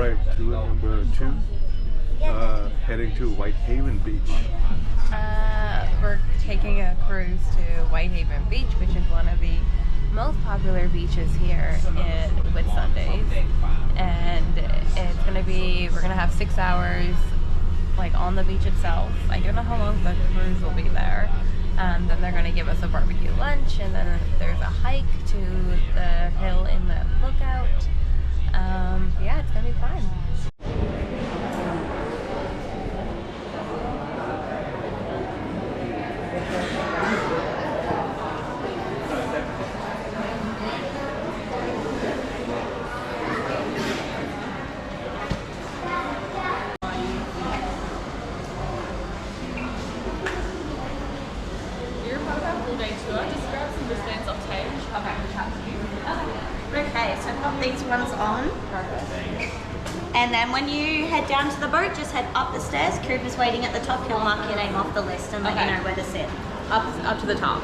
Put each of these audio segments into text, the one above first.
Alright, tour number 2. Heading to Whitehaven Beach. We're taking a cruise to Whitehaven Beach, which is one of the most popular beaches here in Whitsundays. And it's gonna be, we're gonna have 6 hours like on the beach itself. I don't know how long the cruise will be there. Then they're gonna give us a barbecue lunch, and then there's a hike to the hill in the lookout. Yeah, it's gonna be fun. Okay, so pop these ones on. And then when you head down to the boat, just head up the stairs. Cooper's waiting at the top. He'll mark your name off the list and let you know where to sit. Up to the top.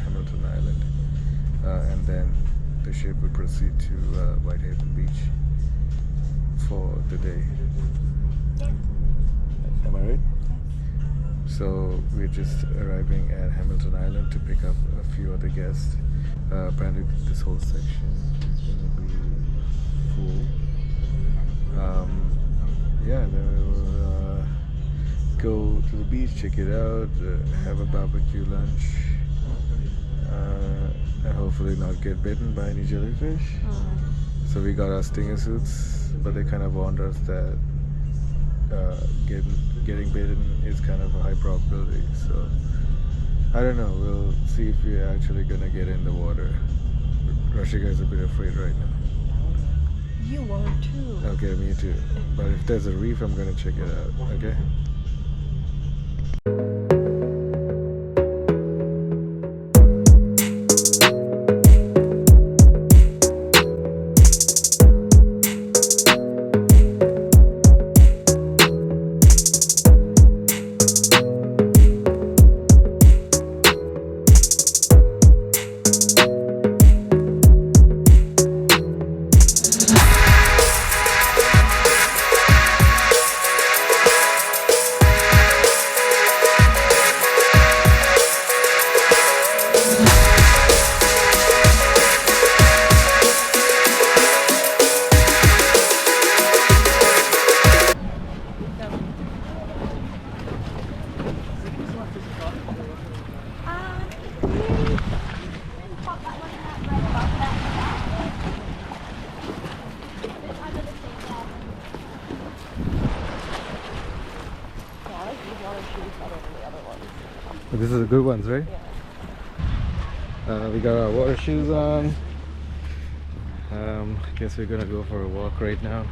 Hamilton Island, and then the ship would proceed to Whitehaven Beach for the day. Am I right? So we're just arriving at Hamilton Island to pick up a few other guests. Apparently this whole section is going to be full. Yeah, then we'll go to the beach, check it out, have a barbecue lunch, and hopefully not get bitten by any jellyfish. So we got our stinger suits, but they kind of warned us that getting bitten is kind of a high probability. So I don't know, we'll see if we're actually gonna get in the water. Rashika is a bit afraid right now. You are too. Okay, me too. But if there's a reef, I'm gonna check it out, okay? This is the good ones, right? Yeah. We got our water shoes on. I guess we're gonna go for a walk right now.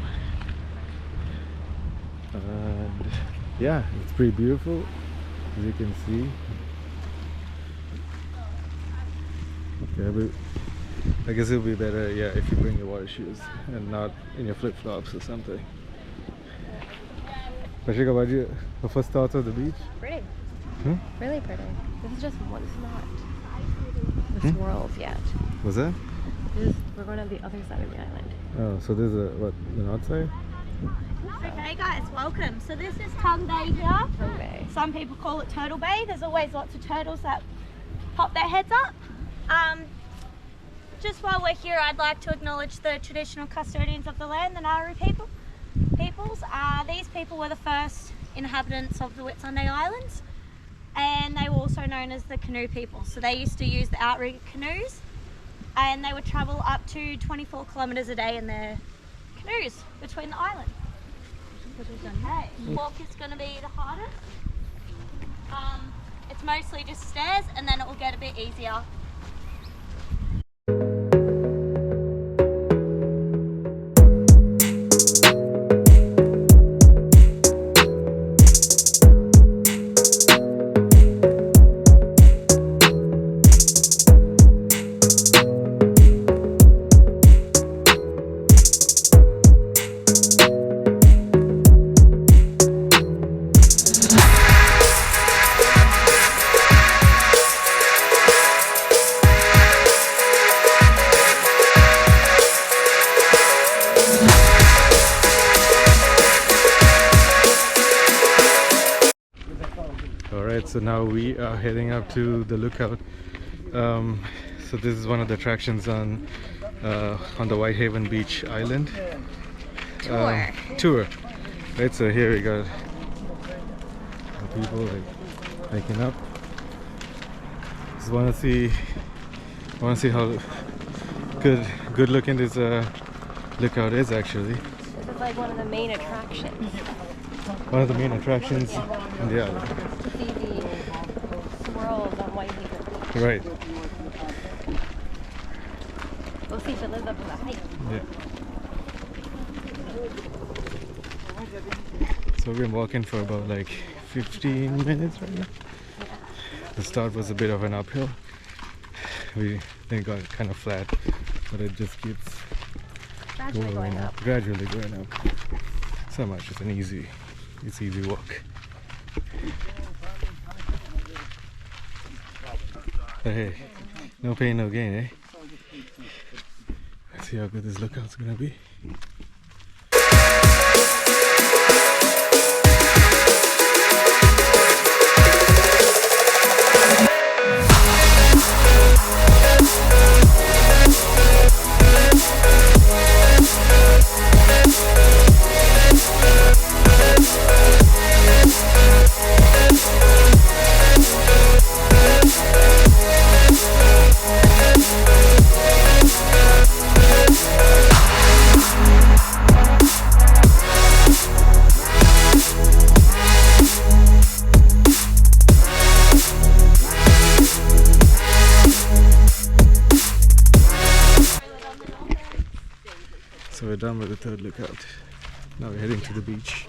And yeah, it's pretty beautiful, as you can see. Yeah, but I guess it'll be better, yeah, if you bring your water shoes and not in your flip-flops or something. Rashika, what your first thoughts of the beach? Pretty. Hmm? Really pretty. This is just one spot. This world yet. What's that? We're going to the other side of the island. Oh, so this is what, the north side? Okay guys, welcome. So this is Tongue Bay here. Tongue Bay. Some people call it Turtle Bay. There's always lots of turtles that pop their heads up. Just while we're here, I'd like to acknowledge the traditional custodians of the land, the Ngāri peoples. These people were the first inhabitants of the Whitsunday Islands, and they were also known as the canoe people. So they used to use the outrigger canoes, and they would travel up to 24 kilometres a day in their canoes between the islands. Okay, walk is going to be the hardest. It's mostly just stairs, and then it will get a bit easier. Alright, so now we are heading up to the lookout. So this is one of the attractions on the Whitehaven Beach Island. Tour. Right, so here we got people like hiking up. Just want to see how good looking this lookout is actually. This is like one of the main attractions. One of the main attractions in the island. To see the swirls on Whitehaven. Right. We'll see if it lives up to the height. Yeah. So we've been walking for about like 15 minutes right now. Yeah. The start was a bit of an uphill. We then got kind of flat, but it just keeps Gradually gradually going up. So much. It's easy walk. But hey, no pain, no gain, eh? Let's see how good this lookout's gonna be. So we're done with the third lookout. Now we're heading to the beach.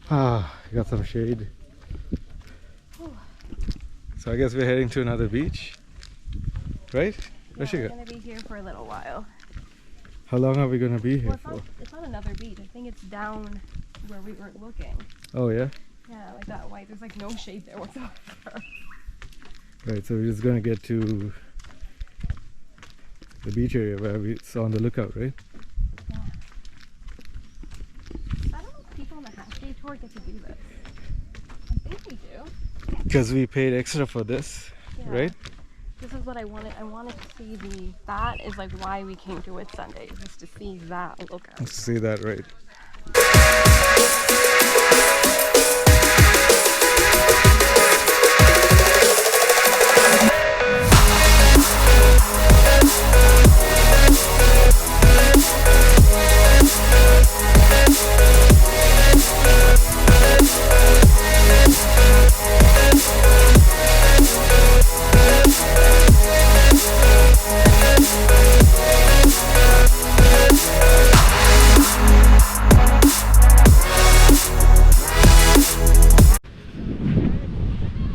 Got some shade. So I guess we're heading to another beach, right? We're going to be here for a little while. How long are we going to be here for? It's not another beach. I think it's down where we weren't looking. Oh yeah? Yeah, like that white. There's like no shade there whatsoever. Right, so we're just going to get to the beach area where we saw on the lookout, right? Yeah. I don't know if people on the half day tour get to do this. I think we do. Because we paid extra for this, right? This is what I wanted. I wanted to see that is like why we came to Whitsundays, is to see that lookout. To see that, right?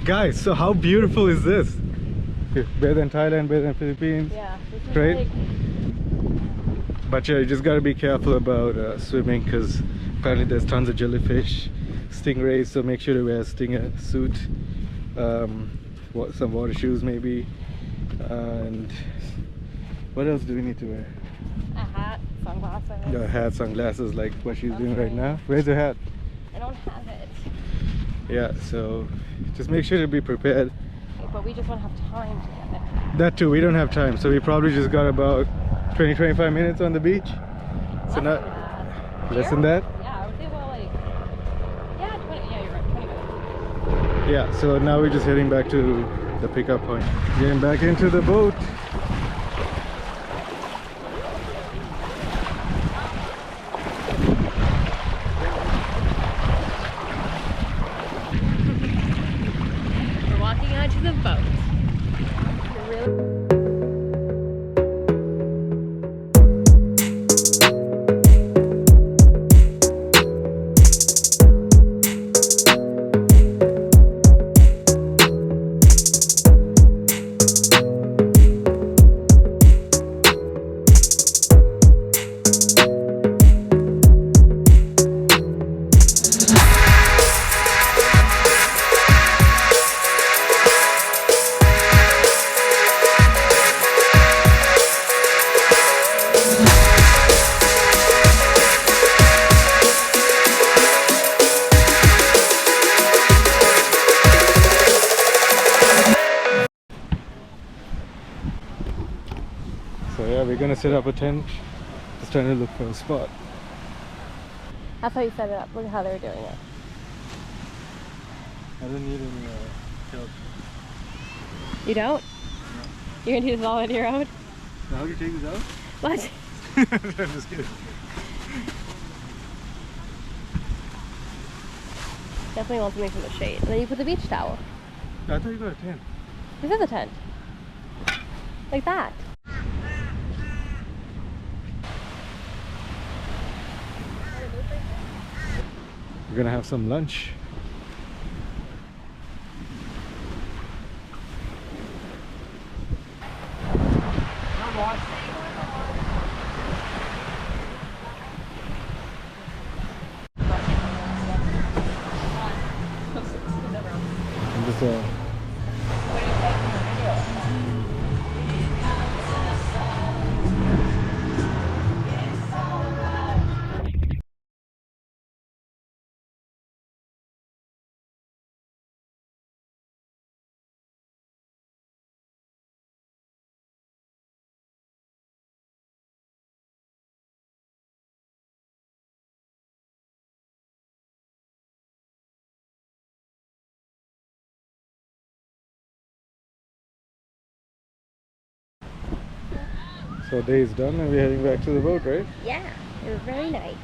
Guys, so how beautiful is this? Better than Thailand, better than Philippines. Yeah, this is right? Like... But yeah, you just gotta be careful about swimming, because apparently there's tons of jellyfish, stingrays, so make sure to wear a stinger suit, some water shoes maybe, and what else do we need to wear? A hat, sunglasses. Yeah, a hat, sunglasses, like what she's doing right now. Where's the hat? I don't have it. Yeah, so just make sure to be prepared. Okay, but we just want to have time to get it. That too, we don't have time, so we probably just got about 20-25 minutes on the beach. So not less than that? Yeah, I would say well like, yeah, 20, yeah, you're right, 20 minutes. Yeah, so now we're just heading back to the pickup point. Getting back into the boat. We're walking onto the boat. gonna set up a tent. Just trying to look for a spot. That's how you set it up. Look at how they were doing it. I don't need any help. You don't? You're gonna do this all on your own? So how do you take this out? What? I'm just kidding. Definitely want something from the shade. And then you put the beach towel. I thought you got a tent. This is a tent. Like that. We're gonna have some lunch. I'm just so day is done and we're heading back to the boat, right? Yeah, it was very nice.